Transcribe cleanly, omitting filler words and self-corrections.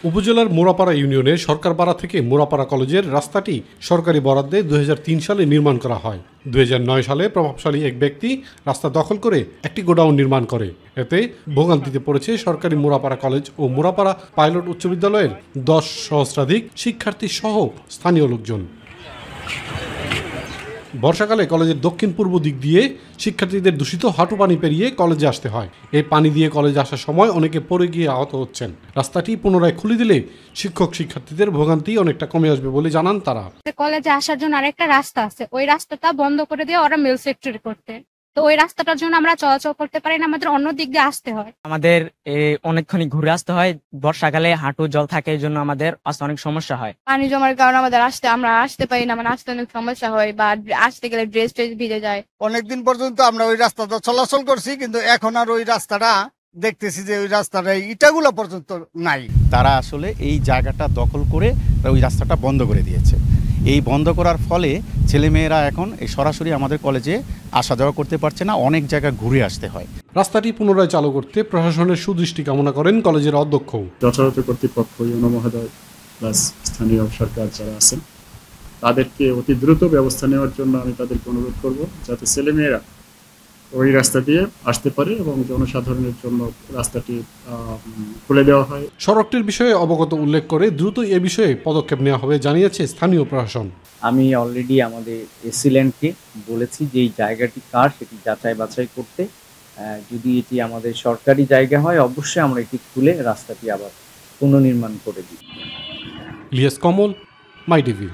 উপজেলার মোড়াপাড়া ইউনিয়নের সরকারপাড়া থেকে মোড়াপাড়া কলেজের রাস্তাটি সরকারি বরাদ্দে 2003 সালে নির্মাণ করা হয়। 2009 সালে প্রভাবশালী এক ব্যক্তি রাস্তা দখল করে একটি গোডাউন নির্মাণ করে। এতে ভোগান্তিতে পড়েছে সরকারি মোড়াপাড়া কলেজ ও মোড়াপাড়া পাইলট উচ্চ বিদ্যালয়ের 10 সহস্রাধিক শিক্ষার্থী সহ স্থানীয় লোকজন। বর্ষাকালে কলেজের দক্ষিণ পূর্ব দিক দিয়ে শিক্ষার্থীদের দূষিত হাঁটু পানি পেরিয়ে কলেজে আসতে হয়। এই পানি দিয়ে কলেজে আসার সময় অনেকে পড়ে গিয়ে আহত হচ্ছেন। রাস্তাটি পুনরায় খুলে দিলে শিক্ষক শিক্ষার্থীদের ভোগান্তি অনেকটা কমে আসবে বলে জানান তারা। কলেজে আসার জন্য আরেকটা রাস্তা আছে, ওই রাস্তাটা বন্ধ করে দিয়ে ওরা মিল ফ্যাক্টরি করতে, তো ওই রাস্তাটার জন্য আমরা চলাচল করতে পারি না, আমাদের অন্য দিক দিয়ে আসতে হয়। আমাদের অনেকখানি ঘুরে আসতে হয়, বর্ষাকালে হাঁটু জল থাকে, এই জন্য আমাদের আসতে অনেক সমস্যা হয়। পানি জমার কারণে আমরা আসতে পারি না, মানে আসতে অনেক সমস্যা হয়, বা আসতে গেলে ড্রেস ভিজে যায়। অনেকদিন পর্যন্ত আমরা ওই রাস্তাটা চলাচল করছি, কিন্তু এখন আর ওই রাস্তাটা দেখতেছি যে ওই রাস্তাটা ইটাগুলো পর্যন্ত নাই। তারা আসলে এই জায়গাটা দখল করে ওই রাস্তাটা বন্ধ করে দিয়েছে। এই বন্ধ করার ফলে ছেলেমেয়েরা এখন এই সরাসরি আমাদের কলেজে আসা যাওয়া করতে পারছে না, অনেক জায়গায় ঘুরে আসতে হয়। রাস্তাটি পুনরায় চালু করতে প্রশাসনের সুদৃষ্টি কামনা করেন কলেজের অধ্যক্ষ। যথাযথ কর্তৃপক্ষ, ইউনো মহোদয় প্লাস স্থানীয় সরকার যারা আছেন তাদেরকে অতি দ্রুত ব্যবস্থা নেওয়ার জন্য আমি তাদেরকে অনুরোধ করব, যাতে ছেলেমেয়েরা ওই রাস্তা দিয়ে আসতে পারে এবং জনসাধারণের জন্য রাস্তাটি খুলে দেওয়া হয়। সড়কটির বিষয়ে অবগত উল্লেখ করে দ্রুত এ বিষয়ে পদক্ষেপ নেওয়া হবে জানিয়েছে স্থানীয় প্রশাসন। আমি অলরেডি আমাদের এসিল্যান্ডকে বলেছি যে এই জায়গাটি কার সেটি যাচাই বাছাই করতে। যদি এটি আমাদের সরকারি জায়গা হয় অবশ্যই আমরা এটি খুলে রাস্তাটি আবার পুনর্নির্মাণ করে দিই। ইলিয়াস কমল, মাই টিভি।